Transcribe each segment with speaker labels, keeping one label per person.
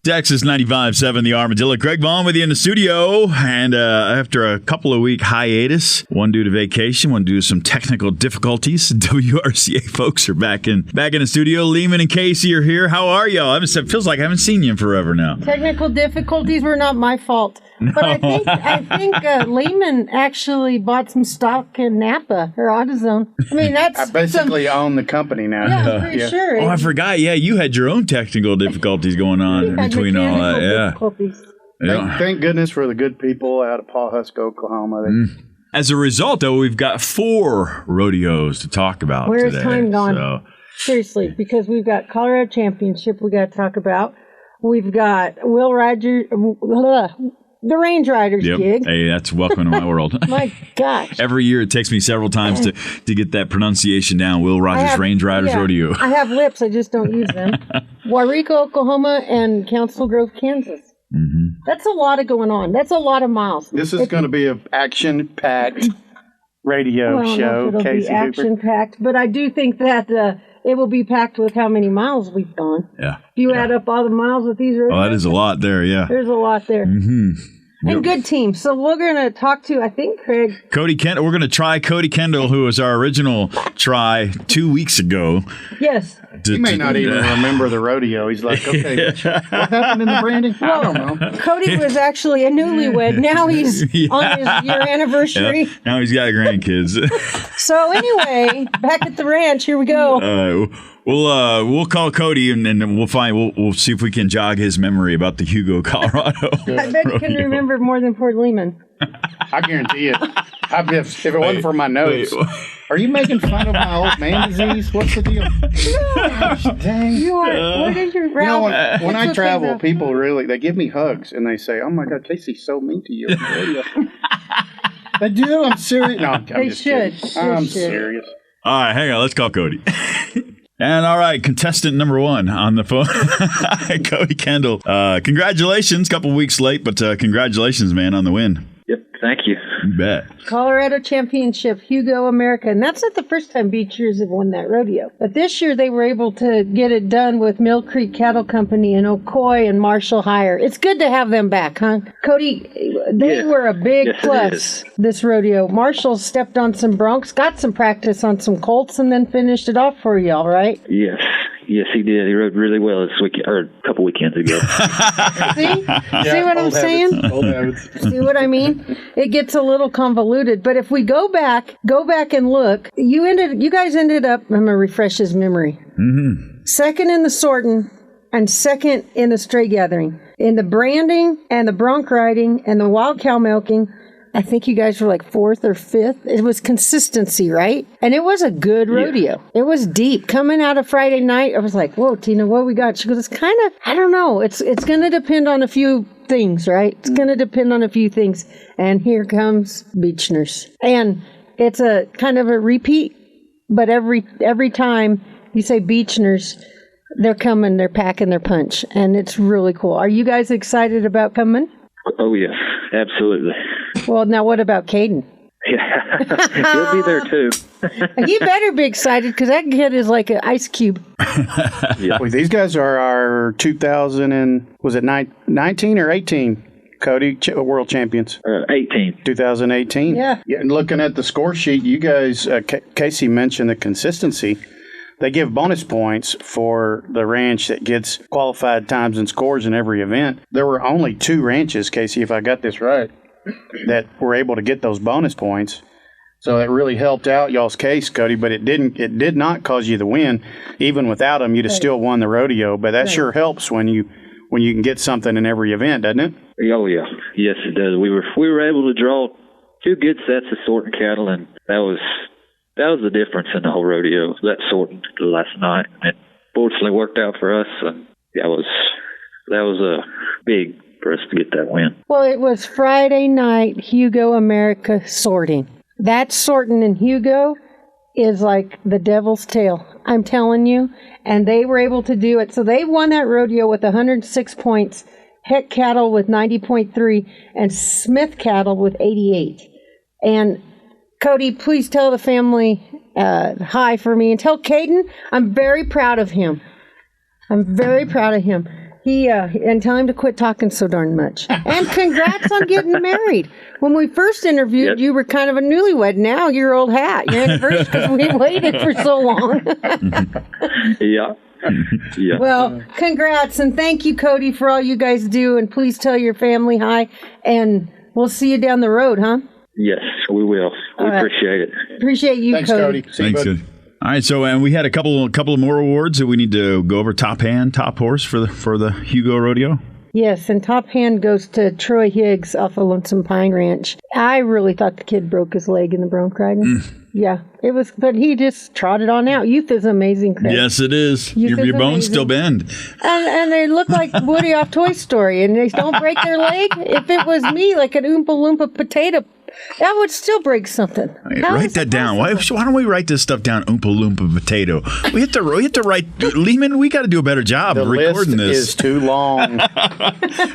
Speaker 1: Texas 95.7, the Armadillo. Craig Vaughn with you in the studio. And after a couple of week hiatus, one due to vacation, one due to some technical difficulties, WRCA folks are back in the studio. Lehman and Casey are here. How are y'all? It feels like I haven't seen you in forever now.
Speaker 2: Technical difficulties were not my fault.
Speaker 1: No.
Speaker 2: But I think Lehman actually bought some stock in Napa or AutoZone. I mean, that's...
Speaker 3: I basically own the company now.
Speaker 2: Yeah, I'm pretty sure.
Speaker 1: Oh, I forgot. Yeah, you had your own technical difficulties going on in between all that. Yeah.
Speaker 3: Thank goodness for the good people out of Pawhuska, Oklahoma.
Speaker 1: As a result, though, we've got 4 rodeos to talk about
Speaker 2: Where's
Speaker 1: today.
Speaker 2: time gone?
Speaker 1: So.
Speaker 2: Seriously, because we've got Colorado Championship we got to talk about. We've got the Range Riders gig.
Speaker 1: Hey, that's welcome to my world.
Speaker 2: My gosh.
Speaker 1: Every year it takes me several times to get that pronunciation down. Will Rogers Range Riders Rodeo.
Speaker 2: I have lips, I just don't use them. Waurika, Oklahoma, and Council Grove, Kansas.
Speaker 1: Mm-hmm.
Speaker 2: That's a lot of going on. That's a lot of miles.
Speaker 3: This is going to be an action-packed radio show.
Speaker 2: It'll
Speaker 3: Casey
Speaker 2: be action-packed, but I do think that it will be packed with how many miles we've gone.
Speaker 1: Yeah.
Speaker 2: If you add up all the miles with these roads.
Speaker 1: Oh, that is a lot there, yeah.
Speaker 2: There's a lot there.
Speaker 1: Mm-hmm.
Speaker 2: And good team. So we're going to talk to, I think, Craig.
Speaker 1: Cody Kendall. We're going to try Cody Kendall, who was our original try 2 weeks ago.
Speaker 2: Yes.
Speaker 3: He may not even remember the rodeo. He's like, okay, what happened in the branding? I don't know.
Speaker 2: Cody was actually a newlywed. Now he's on his year anniversary.
Speaker 1: Yeah. Now he's got grandkids.
Speaker 2: So anyway, back at the ranch, here we go.
Speaker 1: We'll call Cody and then we'll see if we can jog his memory about the Hugo, Colorado.
Speaker 2: I bet you can remember more than Port Lehman.
Speaker 3: I guarantee it. If it wasn't for my notes. Are you making fun of my old man disease? What's the deal? Gosh, dang.
Speaker 2: What is your Ralph?
Speaker 3: When I travel, people they give me hugs and they say, "Oh my God, Casey's so mean to you." They do. I'm serious. No, I'm just kidding. I'm serious.
Speaker 1: All right, hang on. Let's call Cody. And all right, contestant number 1 on the phone, Cody Kendall. Congratulations. Couple weeks late, but congratulations, man, on the win.
Speaker 4: Yep, thank you.
Speaker 1: You bet.
Speaker 2: Colorado Championship, Hugo America. And that's not the first time Beachners have won that rodeo. But this year they were able to get it done with Mill Creek Cattle Company and Ocoy and Marshall Hire. It's good to have them back, huh? Cody, they were a big plus this rodeo. Marshall stepped on some broncs, got some practice on some colts, and then finished it off for y'all, right?
Speaker 4: Yes. Yes, he did. He rode really well this weekend, or a couple weekends ago.
Speaker 2: See what I'm saying?
Speaker 3: Old habits.
Speaker 2: See what I mean? It gets a little convoluted. But if we go back and look, you guys ended up, I'm going to refresh his memory.
Speaker 1: Mm-hmm.
Speaker 2: Second in the sorting and second in the stray gathering. In the branding and the bronc riding and the wild cow milking, I think you guys were like 4th or 5th. It was consistency, right? And it was a good rodeo. Yeah. It was deep. Coming out of Friday night, I was like, whoa, Tina, what we got? She goes, it's kind of, I don't know. It's going to depend on a few things, right? It's going to depend on a few things. And here comes Beachners. And it's a kind of a repeat, but every time you say Beachners, they're coming, they're packing their punch. And it's really cool. Are you guys excited about coming?
Speaker 4: Oh, yes, absolutely.
Speaker 2: Well, now what about Caden?
Speaker 4: Yeah, he'll be there too.
Speaker 2: He better be excited because that kid is like an ice cube.
Speaker 3: Yeah. Well, these guys are our 19 or 18, Cody, world champions?
Speaker 4: 18.
Speaker 3: 2018.
Speaker 2: Yeah.
Speaker 3: And looking at the score sheet, you guys, Casey mentioned the consistency. They give bonus points for the ranch that gets qualified times and scores in every event. There were only 2 ranches, Casey, if I got this right, that were able to get those bonus points. So it really helped out y'all's case, Cody, but it did not cause you the win. Even without them, you'd have still won the rodeo. But that sure helps when you can get something in every event, doesn't it?
Speaker 4: Oh yeah, yes it does. We were able to draw 2 good sets of sorting cattle, and that was the difference in the whole rodeo. That sorting last night, and it fortunately worked out for us. And that was big for us to get that win.
Speaker 2: Well, it was Friday night Hugo America sorting. That sorting in Hugo is like the devil's tail, I'm telling you. And they were able to do it. So they won that rodeo with 106 points, Heck Cattle with 90.3, and Smith Cattle with 88. And Cody, please tell the family hi for me. And tell Caden I'm very proud of him. I'm very proud of him. And tell him to quit talking so darn much. And congrats on getting married. When we first interviewed, you were kind of a newlywed. Now you're old hat. You're anniversary because we waited for so long.
Speaker 4: Yeah. Yeah.
Speaker 2: Well, congrats, and thank you, Cody, for all you guys do. And please tell your family hi, and we'll see you down the road, huh?
Speaker 4: Yes, we will. We appreciate it.
Speaker 2: Appreciate you,
Speaker 3: Thanks,
Speaker 2: Cody.
Speaker 1: Thanks, Cody. All right, so and we had a couple of more awards that we need to go over. Top hand, top horse for the Hugo Rodeo.
Speaker 2: Yes, and top hand goes to Troy Higgs off of Lonesome Pine Ranch. I really thought the kid broke his leg in the bronc riding. Yeah, it was, but he just trotted on out. Youth is amazing, Craig.
Speaker 1: Yes, it is. Your bones still bend.
Speaker 2: And they look like Woody off Toy Story, and they don't break their leg. If it was me, like an Oompa Loompa potato, that would still break something.
Speaker 1: Write that down. Why don't we write this stuff down? Oompa Loompa potato. We have to write. Lehman, we got to do a better job of recording this.
Speaker 3: The list is too long.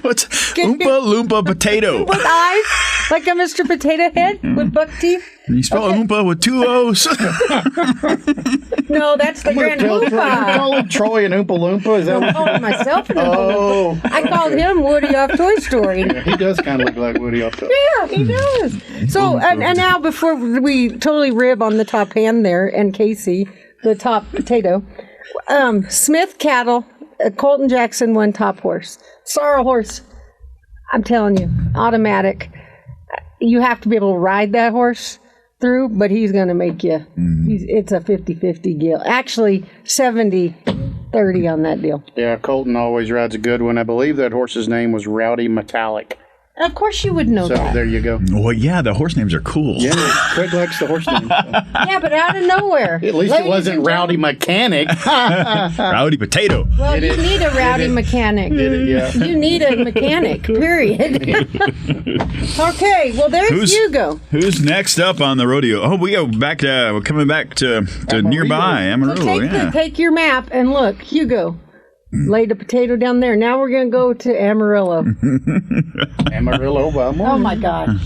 Speaker 1: What's Oompa Loompa potato?
Speaker 2: With eyes, like a Mr. Potato Head with buck teeth.
Speaker 1: And you spell Oompa with 2 O's.
Speaker 2: No, that's the Grand
Speaker 3: You
Speaker 2: Oompa.
Speaker 3: call him Troy and Oompa Loompa? Is that
Speaker 2: I
Speaker 3: what
Speaker 2: called myself an Oompa Loompa. I called him Woody off Toy Story.
Speaker 3: he does kind of look like Woody off the...
Speaker 2: Yeah, he does. So, and now before we totally rib on the top hand there, and Casey, the top potato, Smith Cattle, Colton Jackson won top horse. Sorrel horse, I'm telling you, automatic. You have to be able to ride that horse through, but he's going to make you. It's a 50-50 deal. Actually, 70-30 on that deal.
Speaker 3: Yeah, Colton always rides a good one. I believe that horse's name was Rowdy Metallic.
Speaker 2: Of course you would know
Speaker 3: So
Speaker 2: that.
Speaker 3: there you go.
Speaker 1: Well, yeah, the horse names are cool.
Speaker 3: Yeah, Craig likes the horse name.
Speaker 2: Yeah, but out of nowhere.
Speaker 3: At least it wasn't Rowdy Mechanic.
Speaker 1: Rowdy potato.
Speaker 2: Well, you need a rowdy mechanic.
Speaker 3: Yeah.
Speaker 2: You need a mechanic, period. Okay, well, there's Hugo.
Speaker 1: Who's next up on the rodeo? Oh, we go back to. We're coming back to nearby Amarillo.
Speaker 2: So take your map and look, Hugo. Laid a potato down there. Now we're going to go to Amarillo.
Speaker 3: Amarillo,
Speaker 2: Oh, my God.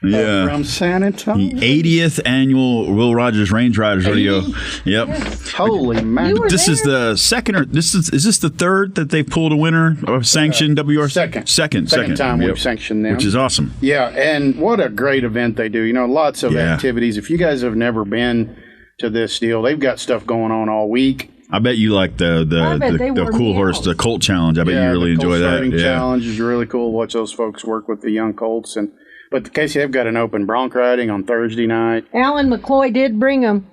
Speaker 1: Yeah.
Speaker 3: From San Antonio.
Speaker 1: The 80th annual Will Rogers Range Riders Rodeo. Yep.
Speaker 3: Holy man.
Speaker 1: This is the second, or is this the third that they've pulled a winner of sanctioned WRCA? Second
Speaker 3: time
Speaker 1: Yep.
Speaker 3: we've sanctioned them.
Speaker 1: Which is awesome.
Speaker 3: Yeah, and what a great event they do. You know, lots of activities. If you guys have never been to this deal, they've got stuff going on all week.
Speaker 1: I bet you like the cool horse, the colt challenge. I bet you really enjoy that.
Speaker 3: The challenge is really cool. Watch those folks work with the young colts. But Casey, they've got an open bronc riding on Thursday night.
Speaker 2: Alan McCloy did bring them.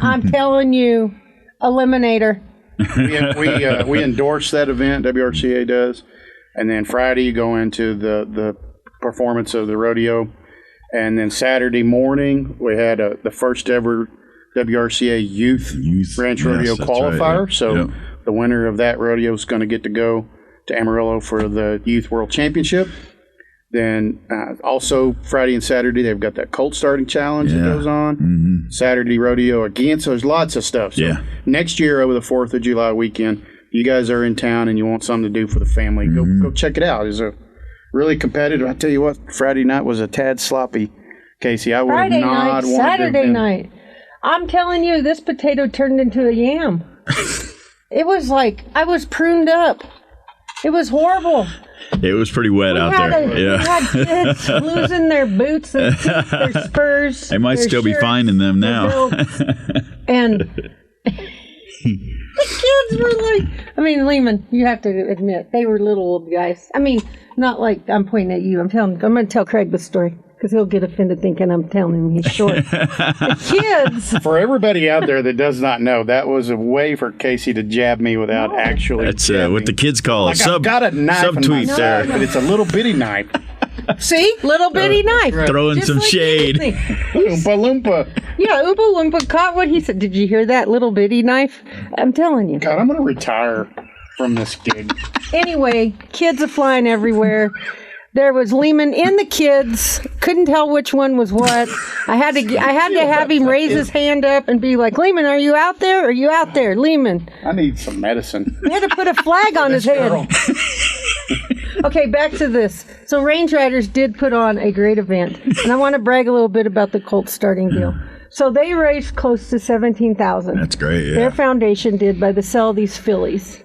Speaker 2: I'm telling you, Eliminator.
Speaker 3: We endorse that event. WRCA does. And then Friday you go into the performance of the rodeo. And then Saturday morning we had the first ever WRCA Youth Ranch Rodeo qualifier.
Speaker 1: Right.
Speaker 3: So the winner of that rodeo is going to get to go to Amarillo for the Youth World Championship. Then also Friday and Saturday, they've got that colt starting challenge that goes on. Saturday rodeo again. So there's lots of stuff. So next year over the 4th of July weekend, you guys are in town and you want something to do for the family, go check it out. It's a really competitive. I tell you what, Friday night was a tad sloppy, Casey. I would
Speaker 2: Friday
Speaker 3: not
Speaker 2: night,
Speaker 3: want
Speaker 2: Saturday night. I'm telling you, this potato turned into a yam. It was like I was pruned up. It was horrible.
Speaker 1: It was pretty wet out there.
Speaker 2: We had kids losing their boots, their teeth, their spurs.
Speaker 1: They might still be finding them now.
Speaker 2: And the kids were like, I mean, Lehman, you have to admit, they were little old guys. I mean, not like I'm pointing at you. I'm going to tell Craig the story. Because he'll get offended thinking I'm telling him he's short. The kids.
Speaker 3: For everybody out there that does not know, that was a way for Casey to jab me without actually.
Speaker 1: That's what the kids call
Speaker 3: like
Speaker 1: a
Speaker 3: I've got a knife in my
Speaker 1: subtweet there.
Speaker 3: but it's a little bitty knife.
Speaker 2: See? Little bitty knife.
Speaker 1: Throwing
Speaker 2: Just
Speaker 1: some
Speaker 2: like
Speaker 1: shade.
Speaker 3: Oompa Loompa.
Speaker 2: Yeah, Oompa Loompa caught what he said. Did you hear that little bitty knife? I'm telling you.
Speaker 3: God, I'm going to retire from this gig.
Speaker 2: Anyway, kids are flying everywhere. There was Lehman in the kids. Couldn't tell which one was what. I had to have him raise his hand up and be like, Lehman, are you out there? Are you out there? Lehman.
Speaker 3: I need some medicine.
Speaker 2: We had to put a flag on his head. Okay, back to this. So Range Riders did put on a great event. And I want to brag a little bit about the Colt starting deal. So they raised close to $17,000.
Speaker 1: That's great, yeah.
Speaker 2: Their foundation did by the sale of these fillies.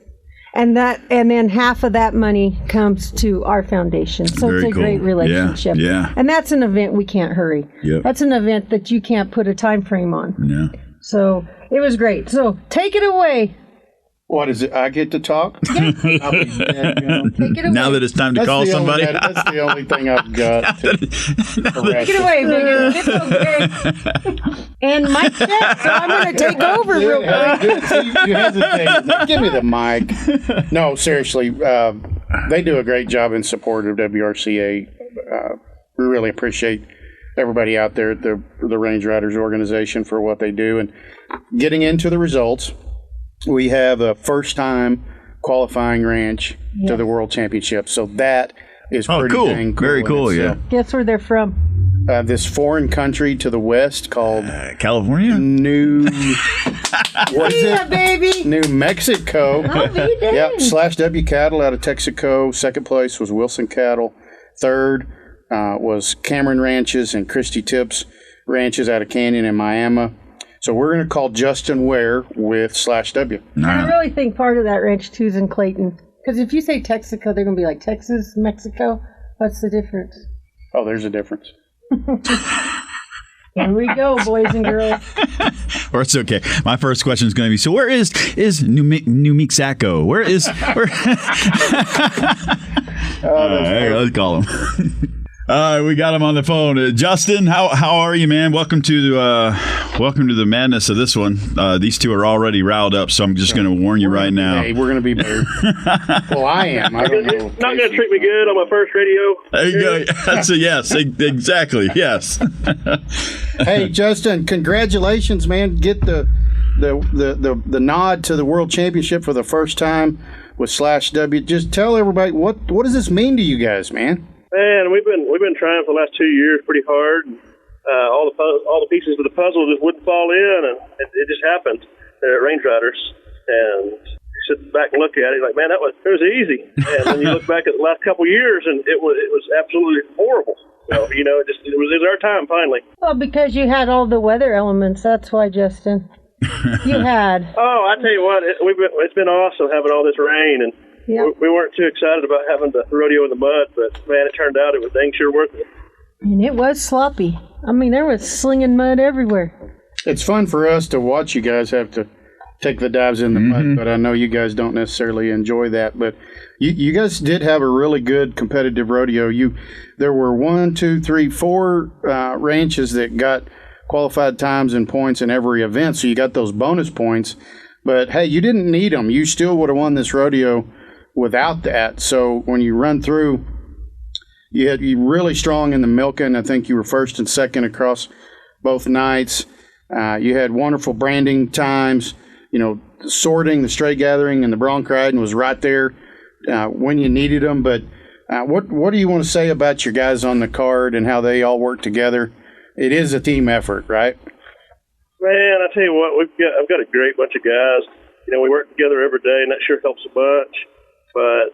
Speaker 2: And then half of that money comes to our foundation. So
Speaker 1: Very
Speaker 2: it's a
Speaker 1: cool.
Speaker 2: great relationship.
Speaker 1: Yeah.
Speaker 2: And that's an event we can't hurry.
Speaker 1: Yep.
Speaker 2: That's an event that you can't put a time frame on.
Speaker 1: Yeah.
Speaker 2: So it was great. So take it away.
Speaker 3: What is it? I get to talk? I'll be dead, you know.
Speaker 2: Take it away.
Speaker 1: Now that it's time to call somebody.
Speaker 3: That's the only thing I've got.
Speaker 2: Take it away, Biggins. It's okay. And Mike check, so I'm going to take over real quick.
Speaker 3: You hesitate. Give me the mic. No, seriously. They do a great job in support of WRCA. We really appreciate everybody out there at the Range Riders organization for what they do. And getting into the results, we have a first-time qualifying ranch to the World Championship. So that is pretty
Speaker 1: cool.
Speaker 3: dang cool.
Speaker 1: Very cool, yeah.
Speaker 2: Guess where they're from?
Speaker 3: This foreign country to the west called
Speaker 1: California?
Speaker 3: New... what is
Speaker 2: Yeah,
Speaker 3: it?
Speaker 2: baby.
Speaker 3: New Mexico.
Speaker 2: I'll be there.
Speaker 3: Yep, /W Cattle out of Texico. Second place was Wilson Cattle. Third was Cameron Ranches and Christie Tips Ranches out of Canyon and Miami. So we're going to call Justin Ware with /W.
Speaker 2: I really think part of that ranch, too, is in Clayton. Because if you say Texico, they're going to be like, Texas, Mexico. What's the difference?
Speaker 3: Oh, there's a difference.
Speaker 2: Here we go, boys and girls.
Speaker 1: Or it's okay. My first question is going to be, so where is New Mexico? Where is... Where? Let's call him. We got him on the phone. Justin, how are you, man? Welcome to the madness of this one. These two are already riled up, so I'm just going to warn you right now.
Speaker 3: Hey, we're going to be better. Well, I am. I don't know.
Speaker 5: Not going to treat me good on my first radio.
Speaker 1: There you go. That's a yes. Exactly. Yes.
Speaker 3: Hey, Justin, congratulations, man. Get the nod to the World Championship for the first time with /W. Just tell everybody what does this mean to you guys, man?
Speaker 5: Man, we've been trying for the last 2 years pretty hard. All the pieces of the puzzle just wouldn't fall in, and it just happened at Range Riders. And you sit back and look at it, like, man, it was easy. And then you look back at the last couple of years, and it was absolutely horrible. So it was our time finally.
Speaker 2: Well, because you had all the weather elements. That's why, Justin. You had.
Speaker 5: Oh, I tell you what, it's been awesome having all this rain, and we weren't too excited about having the rodeo in the mud, but man, it turned out it was dang sure worth it.
Speaker 2: And it was sloppy. I mean, there was slinging mud everywhere.
Speaker 3: It's fun for us to watch you guys have to take the dives in the mud, but I know you guys don't necessarily enjoy that. But you guys did have a really good competitive rodeo. There were 4 ranches that got qualified times and points in every event, so you got those bonus points. But hey, you didn't need them. You still would have won this rodeo without that. So when you run through, you really strong in the milking. I think you were first and second across both nights. You had wonderful branding times. Sorting, the stray gathering, and the bronc riding was right there when you needed them. But what do you want to say about your guys on the card and how they all work together? It is a team effort, right?
Speaker 5: Man, I tell you what, I've got a great bunch of guys. We work together every day, and that sure helps a bunch. But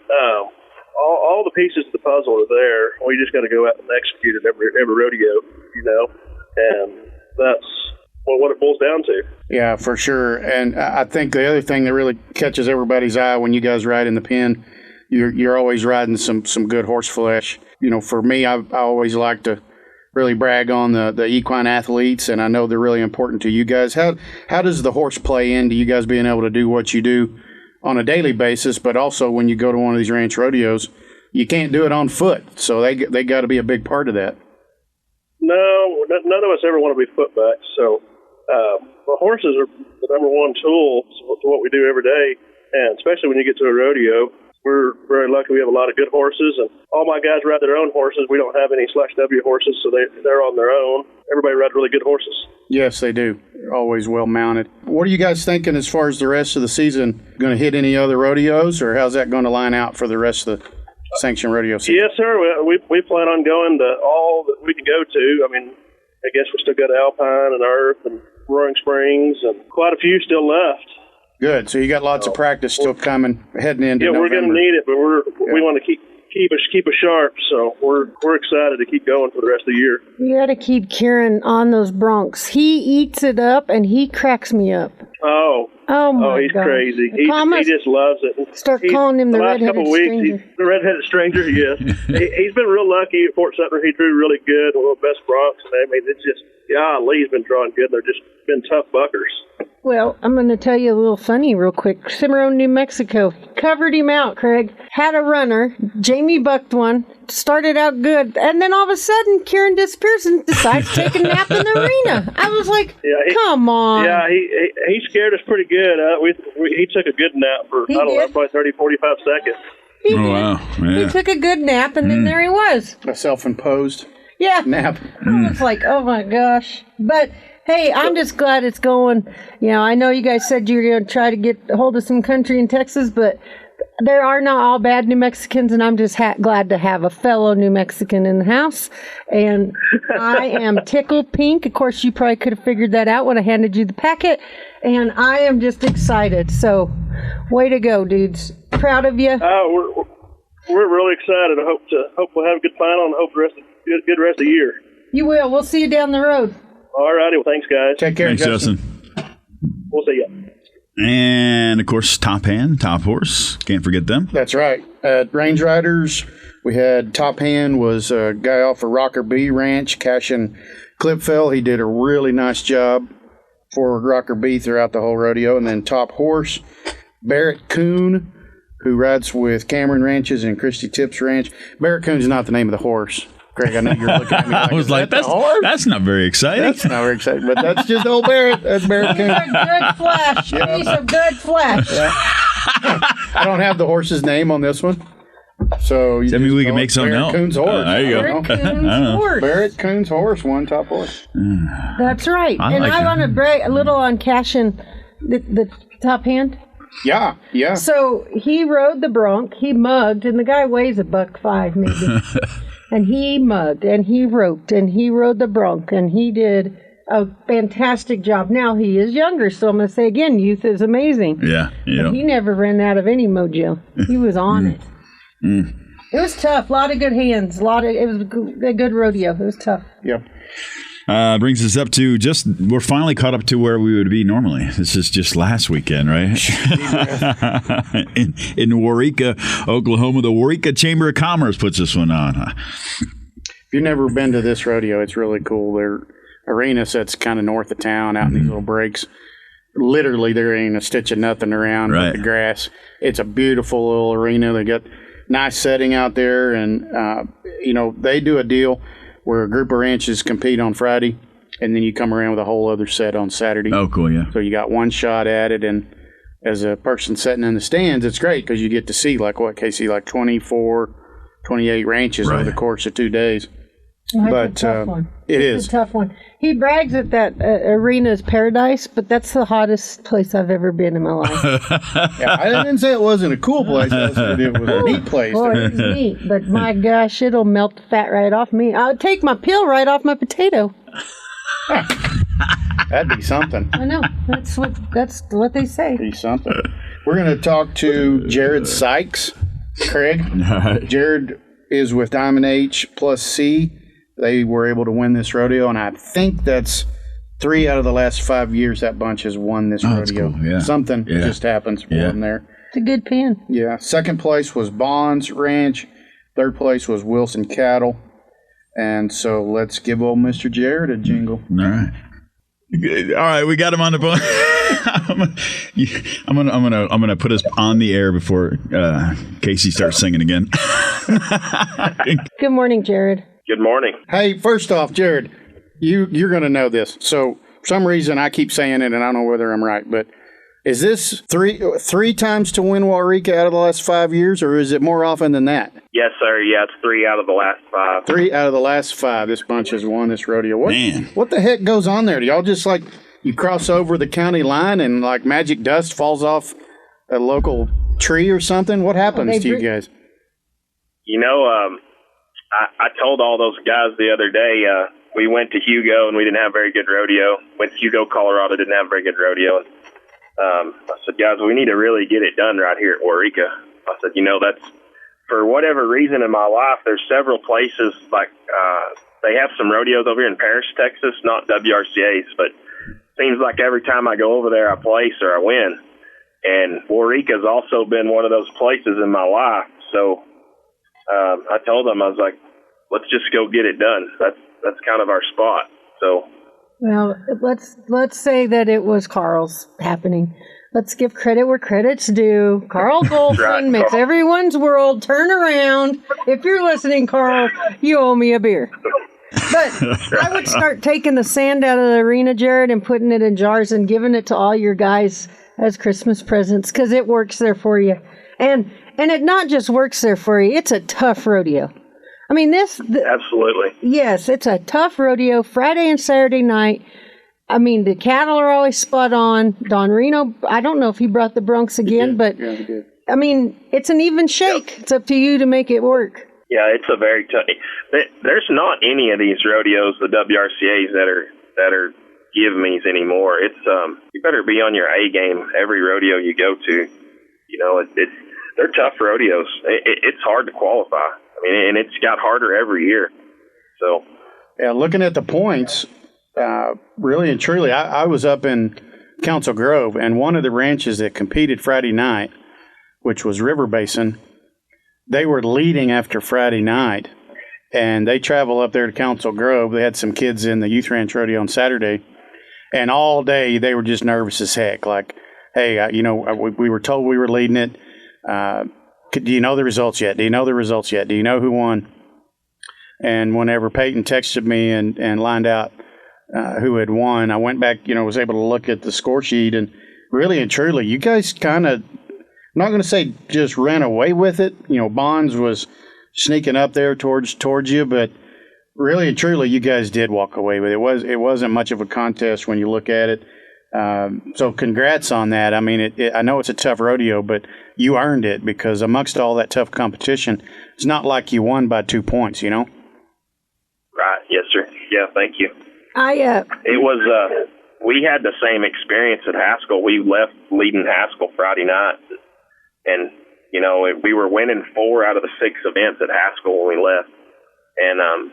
Speaker 5: all the pieces of the puzzle are there. We just got to go out and execute it every rodeo, and that's what it boils down to.
Speaker 3: Yeah, for sure. And I think the other thing that really catches everybody's eye when you guys ride in the pen, you're always riding some good horse flesh. For me, I always like to really brag on the equine athletes, and I know they're really important to you guys. How does the horse play into you guys being able to do what you do on a daily basis, but also when you go to one of these ranch rodeos, you can't do it on foot, so they got to be a big part of that.
Speaker 5: No, none of us ever want to be footbacks, so the horses are the number one tool to what we do every day, and especially when you get to a rodeo. We're very lucky we have a lot of good horses, and all my guys ride their own horses. We don't have any /W horses, so they're on their own. Everybody rides really good horses.
Speaker 3: Yes, they do. They're always well mounted. What are you guys thinking as far as the rest of the season? Going to hit any other rodeos, or how's that going to line out for the rest of the sanctioned rodeo season?
Speaker 5: Yes, sir. We plan on going to all that we can go to. I mean, I guess we still got Alpine and Earth and Roaring Springs, and quite a few still left.
Speaker 3: Good. So you got lots of practice still coming, heading into November.
Speaker 5: We're going to need it, but we want to keep keep us sharp. So we're excited to keep going for the rest of the year.
Speaker 2: You got to keep Kieran on those broncs. He eats it up, and he cracks me up.
Speaker 5: Oh
Speaker 2: my
Speaker 5: he's
Speaker 2: gosh.
Speaker 5: crazy. He just loves it.
Speaker 2: Start calling him the
Speaker 5: last
Speaker 2: redheaded
Speaker 5: couple of weeks,
Speaker 2: stranger.
Speaker 5: The redheaded stranger, yes. He's been real lucky at Fort Sumner. He drew really good, one of the best broncs. I mean, it's just, Lee's been drawing good. They're just been tough buckers.
Speaker 2: Well, I'm going to tell you a little funny real quick. Cimarron, New Mexico. Covered him out, Craig. Had a runner. Jamie bucked one. Started out good. And then all of a sudden, Kieran disappears and decides to take a nap in the arena. I was like, come on.
Speaker 5: Yeah, he scared us pretty good. He took a good nap for, probably 30, 45 seconds.
Speaker 1: Wow. Yeah.
Speaker 2: He took a good nap, and then there he was.
Speaker 3: A self-imposed nap.
Speaker 2: I was like, oh, my gosh. But... hey, I'm just glad it's going. I know you guys said you were going to try to get a hold of some country in Texas, but there are not all bad New Mexicans, and I'm just glad to have a fellow New Mexican in the house. And I am tickled pink. Of course, you probably could have figured that out when I handed you the packet. And I am just excited. So, way to go, dudes. Proud of you.
Speaker 5: We're really excited. I hope we'll have a good final and hope good rest of the year.
Speaker 2: You will. We'll see you down the road.
Speaker 5: All righty. Well, thanks, guys.
Speaker 3: Take care,
Speaker 1: Thanks, Justin.
Speaker 5: We'll see you.
Speaker 1: And, of course, Top Hand, Top Horse. Can't forget them.
Speaker 3: That's right. At Range Riders, we had Top Hand was a guy off of Rocker B Ranch, Cashin Clipfell. He did a really nice job for Rocker B throughout the whole rodeo. And then Top Horse, Barrett Coon, who rides with Cameron Ranches and Christy Tips Ranch. Barrett Coon's not the name of the horse. Craig, I know you're looking at me like,
Speaker 1: I was like, that's not very exciting.
Speaker 3: That's not very exciting, but that's just old Barrett. That's Barrett Coon.
Speaker 2: Piece of good flesh. Piece of good flesh.
Speaker 3: I don't have the horse's name on this one. So
Speaker 1: Does that mean we can make something
Speaker 3: Barrett
Speaker 1: else?
Speaker 3: Coon's horse.
Speaker 1: There you go.
Speaker 2: Barrett Coon's horse.
Speaker 3: Barrett Coon's horse, one Top Horse.
Speaker 2: That's right.
Speaker 1: I
Speaker 2: and
Speaker 1: like
Speaker 2: I
Speaker 1: that.
Speaker 2: want to brag a little on Cashin, the Top Hand.
Speaker 3: Yeah.
Speaker 2: So he rode the bronc, he mugged, and the guy weighs $1.05 maybe. And he mugged, and he roped, and he rode the bronc, and he did a fantastic job. Now he is younger, so I'm going to say again, youth is amazing.
Speaker 1: Yeah.
Speaker 2: But he never ran out of any mojo. He was on it. It was tough. A lot of good hands. It was a good rodeo. It was tough.
Speaker 3: Yep.
Speaker 1: Brings us up to we're finally caught up to where we would be normally. This is just last weekend, right? in Waurika, Oklahoma, the Waurika Chamber of Commerce puts this one on.
Speaker 3: If you've never been to this rodeo, it's really cool. Their arena sits kind of north of town out in these little breaks. Literally, there ain't a stitch of nothing around but the grass. It's a beautiful little arena. They got nice setting out there, and, they do a deal where a group of ranches compete on Friday, and then you come around with a whole other set on Saturday.
Speaker 1: Oh, cool, yeah.
Speaker 3: So you got one shot at it, and as a person sitting in the stands, it's great because you get to see, Casey, 24, 28 ranches over the course of 2 days.
Speaker 2: That's a tough one.
Speaker 3: It's
Speaker 2: a tough one. He brags that arena is paradise, but that's the hottest place I've ever been in my life.
Speaker 3: I didn't say it wasn't a cool place. I said it was a neat place.
Speaker 2: Boy, it's neat, but my gosh, it'll melt the fat right off me. I'll take my peel right off my potato.
Speaker 3: That'd be something.
Speaker 2: I know. That's what they say.
Speaker 3: Be something. We're going to talk to Jered Sikes. Craig. Jered is with Diamond H plus C. They were able to win this rodeo, and I think that's 3 out of the last 5 years that bunch has won this rodeo.
Speaker 1: Cool. Yeah.
Speaker 3: Something just happens for them there.
Speaker 2: It's a good pin.
Speaker 3: Yeah. Second place was Bond's Ranch. Third place was Wilson Cattle. And so let's give old Mr. Jered a jingle.
Speaker 1: All right, we got him on the phone. I'm gonna put us on the air before Casey starts singing again.
Speaker 2: Good morning, Jered.
Speaker 5: Good morning.
Speaker 3: Hey, first off, Jered, you're going to know this. So for some reason I keep saying it, and I don't know whether I'm right, but is this three times to win Waurika out of the last 5 years, or is it more often than that?
Speaker 6: Yes, sir. Yeah, it's 3 out of the last 5.
Speaker 3: 3 out of the last 5. This bunch has won this rodeo. What the heck goes on there? Do y'all just you cross over the county line and magic dust falls off a local tree or something? What happens to you guys?
Speaker 6: I told all those guys the other day, we went to Hugo and we didn't have a very good rodeo. Went to Hugo, Colorado, didn't have a very good rodeo. I said, guys, we need to really get it done right here at Waurika. I said, for whatever reason in my life, there's several places, like they have some rodeos over here in Paris, Texas, not WRCA's, but seems like every time I go over there, I place or I win. And Waurika's also been one of those places in my life. So I told them, I was like, let's just go get it done. That's kind of our spot. So,
Speaker 2: well, let's say that it was Carl's happening. Let's give credit where credit's due. Carl Golson
Speaker 6: Right,
Speaker 2: makes
Speaker 6: Carl.
Speaker 2: everyone's world turn around. If you're listening, Carl, you owe me a beer. But I would start taking the sand out of the arena, Jered, and putting it in jars and giving it to all your guys as Christmas presents, because it works there for you. And it not just works there for you, it's a tough rodeo. I mean,
Speaker 6: absolutely.
Speaker 2: Yes, it's a tough rodeo, Friday and Saturday night. I mean, the cattle are always spot on. Don Reno, I don't know if he brought the broncs again, but
Speaker 3: Yeah, he did.
Speaker 2: I mean, it's an even shake.
Speaker 6: Yep.
Speaker 2: It's up to you to make it work.
Speaker 6: Yeah, it's a very tough. There's not any of these rodeos, the WRCA's, that are give me's anymore. It's you better be on your A game every rodeo you go to. You know, they're tough rodeos. It's hard to qualify. I mean, and it's got harder every year. So,
Speaker 3: Yeah, looking at the points, really and truly, I was up in Council Grove, and one of the ranches that competed Friday night, which was River Basin, they were leading after Friday night, and they travel up there to Council Grove. They had some kids in the Youth Ranch Rodeo on Saturday, and all day they were just nervous as heck. Like, hey, we were told we were leading it. Do you know the results yet? Do you know the results yet? Do you know who won? And whenever Peyton texted me and lined out who had won, I went back, was able to look at the score sheet, and really and truly, you guys kind of, I'm not going to say just ran away with it. Bonds was sneaking up there towards you, but really and truly, you guys did walk away with it. It wasn't much of a contest when you look at it. So congrats on that. I mean, I know it's a tough rodeo, but you earned it, because amongst all that tough competition, it's not like you won by 2 points,
Speaker 6: Right. Yes, sir. Yeah. Thank you.
Speaker 2: It
Speaker 6: was, we had the same experience at Haskell. We left leading Haskell Friday night, and, we were winning 4 out of the 6 events at Haskell when we left. And,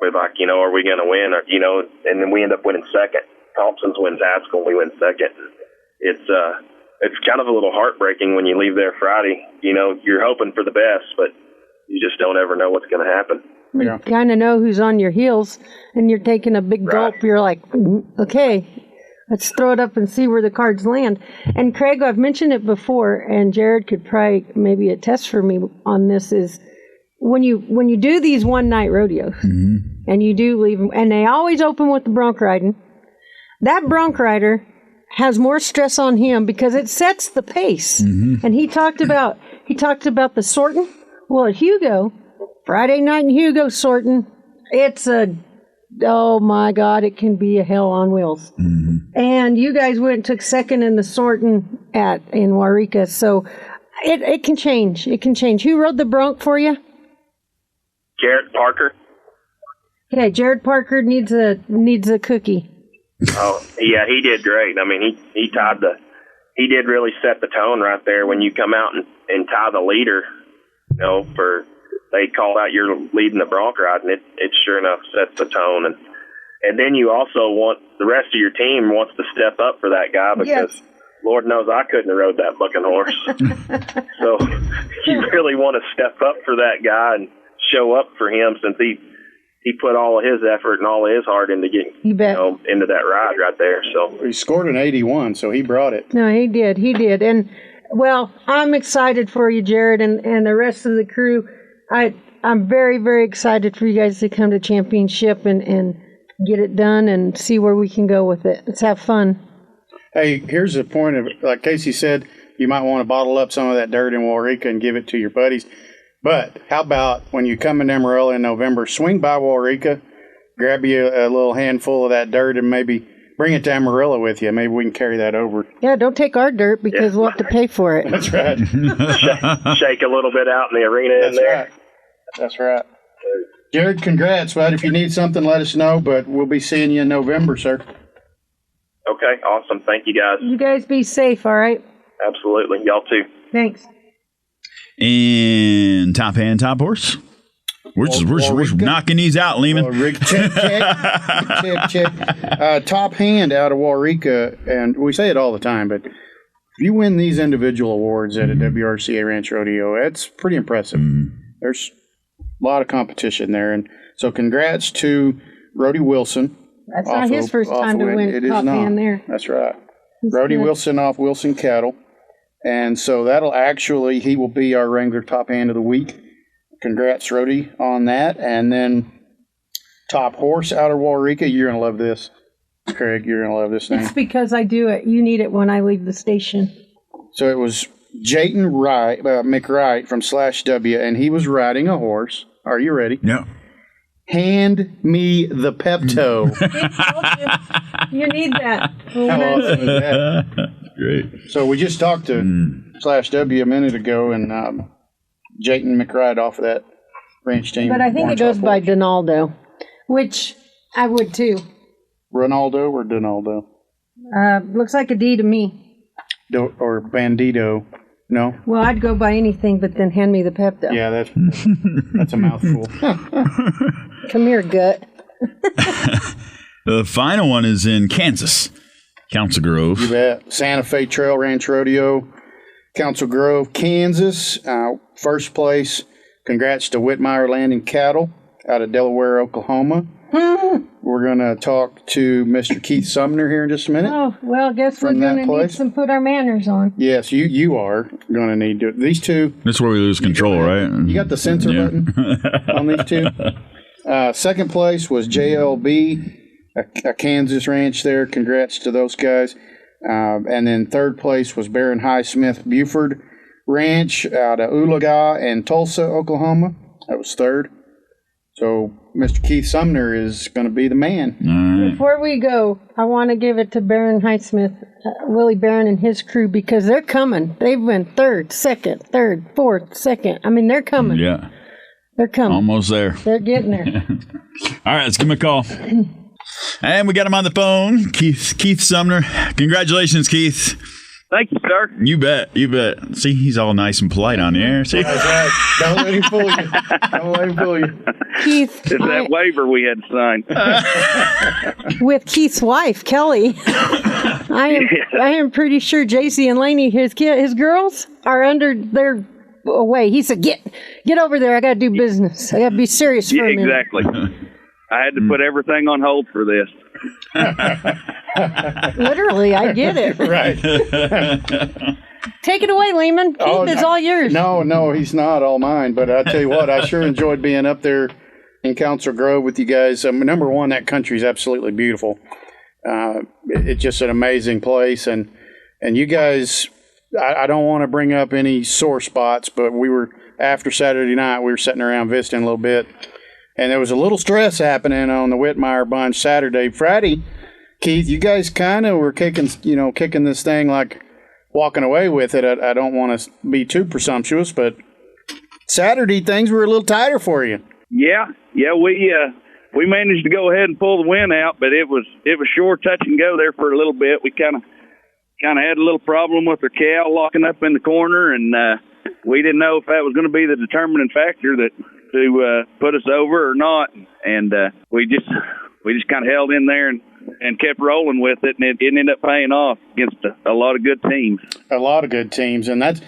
Speaker 6: we're like, are we going to win? Or, and then we end up winning second. Thompson's wins Haskell, we win second. It's kind of a little heartbreaking when you leave there Friday. You're hoping for the best, but you just don't ever know what's going to happen.
Speaker 2: You kind of know who's on your heels, and you're taking a big gulp. You're like, okay, let's throw it up and see where the cards land. And Craig, I've mentioned it before, and Jered could probably maybe attest for me on this, is when you do these one-night rodeos, and you do leave them, and they always open with the bronc riding, that bronc rider has more stress on him because it sets the pace. And he talked about the sorting. Well, at Hugo, Friday night in Hugo sorting, it's oh my God, it can be a hell on wheels. And you guys went and took second in the sorting in Waurika, so it can change. It can change. Who rode the bronc for you?
Speaker 6: Jered Parker.
Speaker 2: Okay, Jered Parker needs a cookie.
Speaker 6: Oh, yeah, he did great. I mean, he did really set the tone right there when you come out and tie the leader, they called out you're leading the bronc ride, and it sure enough sets the tone. And then you also want the rest of your team wants to step up for that guy, because Lord knows I couldn't have rode that bucking horse. So you really want to step up for that guy and show up for him, since he put all of his effort and all of his heart into getting into that ride right there. So
Speaker 3: he scored an 81, so he brought it.
Speaker 2: No, he did. And, well, I'm excited for you, Jered, and the rest of the crew. I'm very, very excited for you guys to come to championship and get it done and see where we can go with it. Let's have fun.
Speaker 3: Hey, here's the point of, like Casey said, you might want to bottle up some of that dirt in Waurika and give it to your buddies. But how about when you come in Amarillo in November, swing by Waurika, grab you a little handful of that dirt, and maybe bring it to Amarillo with you. Maybe we can carry that over.
Speaker 2: Yeah, don't take our dirt, because we'll have to pay for it.
Speaker 3: That's right.
Speaker 6: Shake a little bit out in the arena in there.
Speaker 3: Right. That's right. Jered, congrats, bud. If you need something, let us know, but we'll be seeing you in November, sir.
Speaker 6: Okay, awesome. Thank you, guys.
Speaker 2: You guys be safe, all right?
Speaker 6: Absolutely. Y'all too.
Speaker 2: Thanks.
Speaker 1: And top hand, top horse. We're knocking these out, Lehman.
Speaker 3: Waurika, check. Top hand out of Waurika, and we say it all the time, but if you win these individual awards at a WRCA Ranch Rodeo, that's pretty impressive. There's a lot of competition there, and so congrats to Roddy Wilson.
Speaker 2: That's not his first time to win top hand there.
Speaker 3: That's right. Roddy Wilson off Wilson Cattle, and so he will be our Wrangler top hand of the week. Congrats, Roddy, on that. And then top horse out of Waurika. You're going to love this. Craig, you're going to love this thing.
Speaker 2: It's because I do it. You need it when I leave the station.
Speaker 3: So it was Jayton McWright from /W, and he was riding a horse. Are you ready?
Speaker 1: Yeah.
Speaker 3: Hand me the Pepto.
Speaker 2: You need that.
Speaker 1: Great.
Speaker 3: So we just talked to /W a minute ago, and Jayton McWright off of that ranch team.
Speaker 2: But I think it goes by Donaldo, which I would too.
Speaker 3: Ronaldo or Donaldo?
Speaker 2: Looks like a D to me.
Speaker 3: Or Bandito. No?
Speaker 2: Well, I'd go by anything, but then hand me the Pepto.
Speaker 3: Yeah, that's a mouthful.
Speaker 2: Come here, gut.
Speaker 1: The final one is in Kansas, Council Grove.
Speaker 3: You bet. Santa Fe Trail Ranch Rodeo, Council Grove, Kansas. First place, congrats to Whitmire Land and Cattle out of Delaware, Oklahoma. We're going to talk to Mr. Keith Sumner here in just a minute.
Speaker 2: Oh, well, I guess we're going to need some put our manners on.
Speaker 3: Yes, you are going to need to. These two.
Speaker 1: This is where we lose control, right?
Speaker 3: You got the censor button on these two? Second place was JLB, a Kansas ranch there. Congrats to those guys. And then third place was Baron Highsmith Buford Ranch out of Oologah and Tulsa, Oklahoma. That was third. So Mr. Keith Sumner is going to be the man.
Speaker 1: All right.
Speaker 2: Before we go, I want to give it to Baron Highsmith, Willie Barron and his crew, because they're coming. They've been third, second, third, fourth, second. I mean, they're coming.
Speaker 1: Yeah.
Speaker 2: They're coming.
Speaker 1: Almost there.
Speaker 2: They're getting there.
Speaker 1: All right, let's give him a call. And we got him on the phone, Keith Sumner. Congratulations, Keith.
Speaker 7: Thank you, sir.
Speaker 1: You bet. You bet. See, he's all nice and polite on the air. See?
Speaker 3: That's right. Don't let him fool you. Don't let him fool you.
Speaker 2: Keith.
Speaker 7: It's that waiver we had to sign.
Speaker 2: With Keith's wife, Kelly. I am pretty sure JC and Laney, his girls, are under their away. He said, get over there. I got to do business. I got to be serious for a minute.
Speaker 7: Exactly. I had to put everything on hold for this.
Speaker 2: Literally, I get it.
Speaker 3: Right.
Speaker 2: Take it away, Lehman. Keith, it's all yours.
Speaker 3: No, he's not all mine. But I tell you what, I sure enjoyed being up there in Council Grove with you guys. Number one, that country is absolutely beautiful. It's just an amazing place. And you guys, I don't want to bring up any sore spots, but after Saturday night, we were sitting around visiting a little bit. And there was a little stress happening on the Whitmire bunch Saturday. Friday, Keith, you guys kind of were kicking this thing like walking away with it. I don't want to be too presumptuous, but Saturday things were a little tighter for you.
Speaker 7: Yeah, we managed to go ahead and pull the win out, but it was sure touch and go there for a little bit. We kind of had a little problem with our cow locking up in the corner, and we didn't know if that was going to be the determining factor to put us over or not, and we just kind of held in there and kept rolling with it, and it ended up paying off against a lot of good teams. A lot of good teams, and that's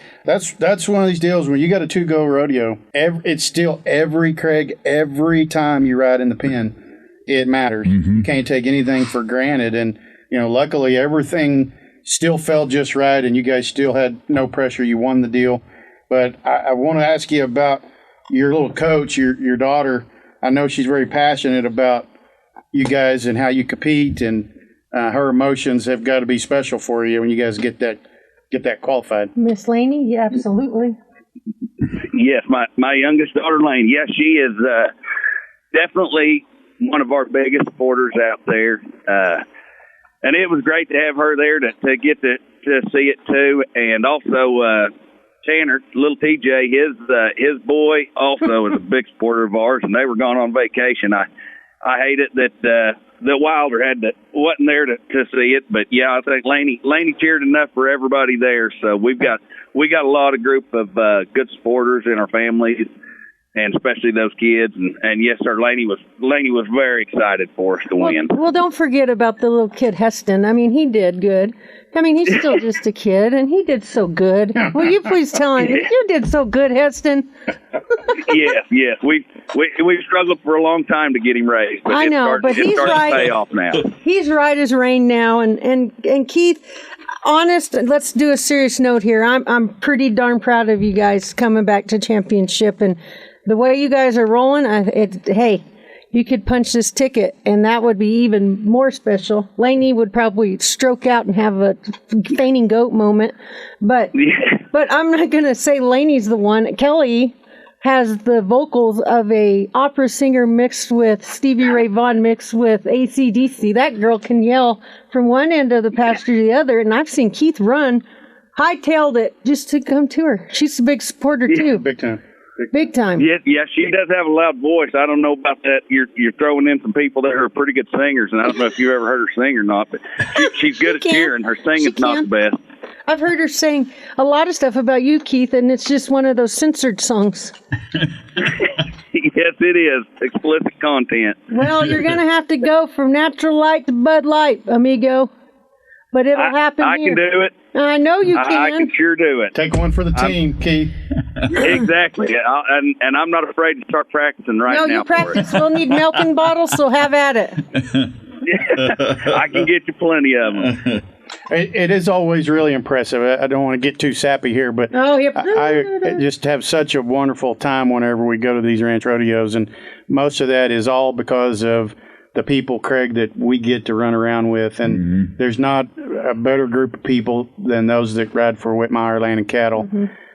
Speaker 7: one of these deals when you got a 2-go rodeo. It's still every time you ride in the pen, it matters. Mm-hmm. You can't take anything for granted, and luckily everything still felt just right, and you guys still had no pressure. You won the deal, but I want to ask you about your little coach, your daughter. I know she's very passionate about you guys and how you compete, and her emotions have got to be special for you when you guys get that qualified.
Speaker 2: Miss Laney, yeah, absolutely.
Speaker 7: Yes, my youngest daughter, Laney. Yes, she is definitely one of our biggest supporters out there, and it was great to have her there to get to see it too, and also Tanner, little TJ, his boy also is a big supporter of ours, and they were gone on vacation. I hate it that Wilder wasn't there to see it, but yeah, I think Laney cheered enough for everybody there. So we got a lot of group of good supporters in our families, and especially those kids. And yes, sir, Laney was very excited for us to win.
Speaker 2: Well, don't forget about the little kid Heston. I mean, he did good. I mean, he's still just a kid, and he did so good. Will you please tell him, you did so good, Heston?
Speaker 7: Yes. We struggled for a long time to get him raised, but
Speaker 2: I know, but he's right.
Speaker 7: To pay off now.
Speaker 2: He's right as rain now, and Keith, honest, let's do a serious note here. I'm pretty darn proud of you guys coming back to championship, and the way you guys are rolling. Hey, you could punch this ticket, and that would be even more special. Laney would probably stroke out and have a fainting goat moment, but I'm not going to say Laney's the one. Kelly has the vocals of a opera singer mixed with Stevie Ray Vaughan mixed with AC/DC. That girl can yell from one end of the pasture to the other, and I've seen Keith run, hightailed it just to come to her. She's a big supporter too.
Speaker 3: Big time.
Speaker 2: Big time.
Speaker 7: Yeah, she does have a loud voice. I don't know about that. You're throwing in some people that are pretty good singers, and I don't know if you ever heard her sing or not, but she's good at cheering. Her singing's not the best.
Speaker 2: I've heard her sing a lot of stuff about you, Keith, and it's just one of those censored songs.
Speaker 7: Yes, it is. Explicit content.
Speaker 2: Well, you're going to have to go from Natural Light to Bud Light, amigo. But it'll happen
Speaker 7: I
Speaker 2: here.
Speaker 7: can do it.
Speaker 2: I know you can.
Speaker 7: I can sure do it.
Speaker 3: Take one for the team, Keith.
Speaker 7: Exactly. And I'm not afraid to start practicing now.
Speaker 2: No, you practice. We'll need milking bottles, so have at it.
Speaker 7: I can get you plenty of them.
Speaker 3: It is always really impressive. I don't want to get too sappy here, but I just have such a wonderful time whenever we go to these ranch rodeos, and most of that is all because of the people, Craig, that we get to run around with, and there's not a better group of people than those that ride for Whitmire Land and Cattle.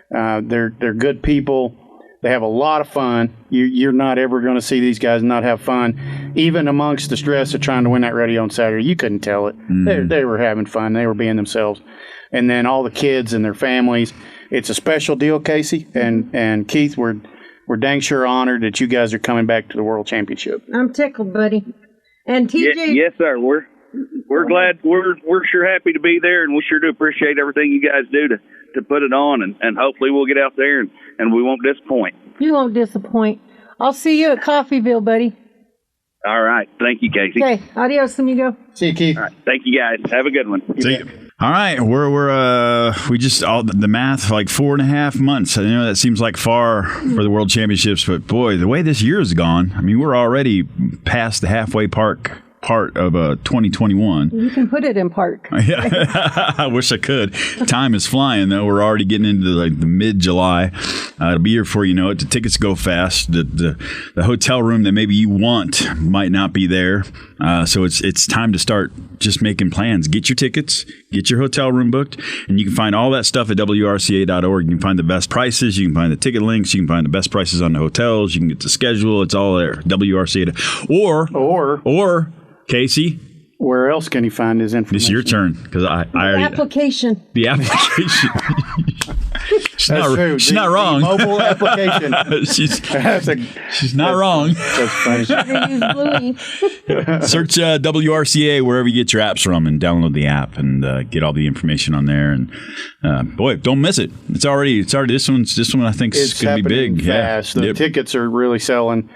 Speaker 3: They're good people. They have a lot of fun. You're not ever going to see these guys not have fun, even amongst the stress of trying to win that rodeo on Saturday. You couldn't tell it. They were having fun. They were being themselves. And then all the kids and their families. It's a special deal, Casey and Keith. We're dang sure honored that you guys are coming back to the World Championship.
Speaker 2: I'm tickled, buddy. And TJ,
Speaker 7: yes, sir. We're glad. We're sure happy to be there, and we sure do appreciate everything you guys do to put it on, and hopefully we'll get out there and we won't disappoint.
Speaker 2: You won't disappoint. I'll see you at Coffeeville, buddy.
Speaker 7: All right. Thank you, Casey.
Speaker 2: Okay. Adios, amigo.
Speaker 3: See you, Keith.
Speaker 7: All right. Thank you, guys. Have a good one.
Speaker 1: See you. All right, we just all the math like 4.5 months. I know that seems like far for the World Championships, but boy, the way this year has gone, I mean, we're already past the halfway part of 2021.
Speaker 2: You can put it in park.
Speaker 1: I wish I could. Time is flying, though. We're already getting into like the mid-July. It'll be here before you know it. The tickets go fast. The hotel room that maybe you want might not be there. So it's time to start just making plans. Get your tickets, get your hotel room booked, and you can find all that stuff at WRCA.org. You can find the best prices. You can find the ticket links. You can find the best prices on the hotels. You can get the schedule. It's all there. WRCA. Or Casey,
Speaker 3: where else can you find his information?
Speaker 1: It's your turn, because I already...
Speaker 2: Application.
Speaker 1: The application. She's not wrong.
Speaker 3: The mobile application.
Speaker 1: she's not wrong.
Speaker 3: That's funny.
Speaker 1: Search WRCA wherever you get your apps from and download the app and get all the information on there. And boy, don't miss it. It's already this one I think is going to be big.
Speaker 3: Fast.
Speaker 1: Yeah.
Speaker 3: The tickets are really selling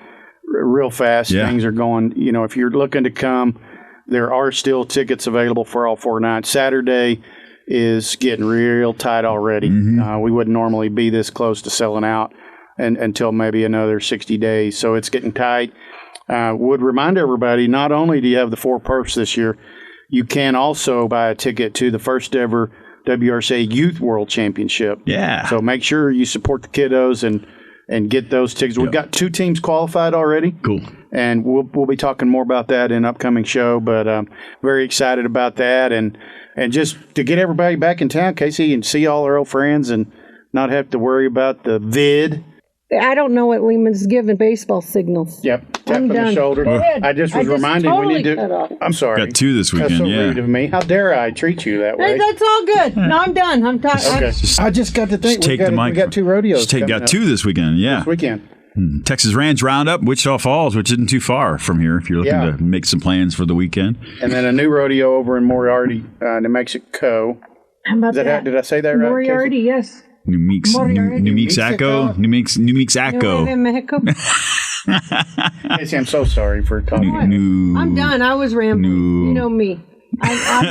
Speaker 3: real fast.
Speaker 1: Yeah.
Speaker 3: Things are going, if you're looking to come, there are still tickets available for all 4 nights. Saturday is getting real tight already. We wouldn't normally be this close to selling out until maybe another 60 days. So it's getting tight. Would remind everybody, not only do you have the 4 perfs this year, you can also buy a ticket to the first ever WRCA Youth World Championship.
Speaker 1: Yeah.
Speaker 3: So make sure you support the kiddos and get those tickets. We've got 2 teams qualified already.
Speaker 1: Cool.
Speaker 3: And we'll be talking more about that in an upcoming show, but very excited about that. And just to get everybody back in town, Casey, and see all our old friends and not have to worry about the vid.
Speaker 2: I don't know what Lehman's giving baseball signals.
Speaker 3: Yep. Tap on the shoulder. I just was reminded
Speaker 2: totally
Speaker 3: we need to. I'm sorry.
Speaker 1: Got 2 this weekend.
Speaker 3: That's so rude of me. How dare I treat you that way?
Speaker 2: Hey, that's all good. No, I'm done. I'm tired.
Speaker 3: Okay. I just got to think.
Speaker 1: Take the mic.
Speaker 3: We got 2 rodeos.
Speaker 1: Got 2 this weekend. Yeah.
Speaker 3: This weekend.
Speaker 1: Texas Ranch Roundup, Wichita Falls, which isn't too far from here if you're looking to make some plans for the weekend.
Speaker 3: And then a new rodeo over in Moriarty, New Mexico.
Speaker 2: How about that?
Speaker 3: Did I say that right?
Speaker 2: Moriarty, yes.
Speaker 1: New Mexico. New Mexico.
Speaker 2: In Mexico.
Speaker 3: Casey, I'm so sorry for talking.
Speaker 2: I'm done. I was rambling. You know me.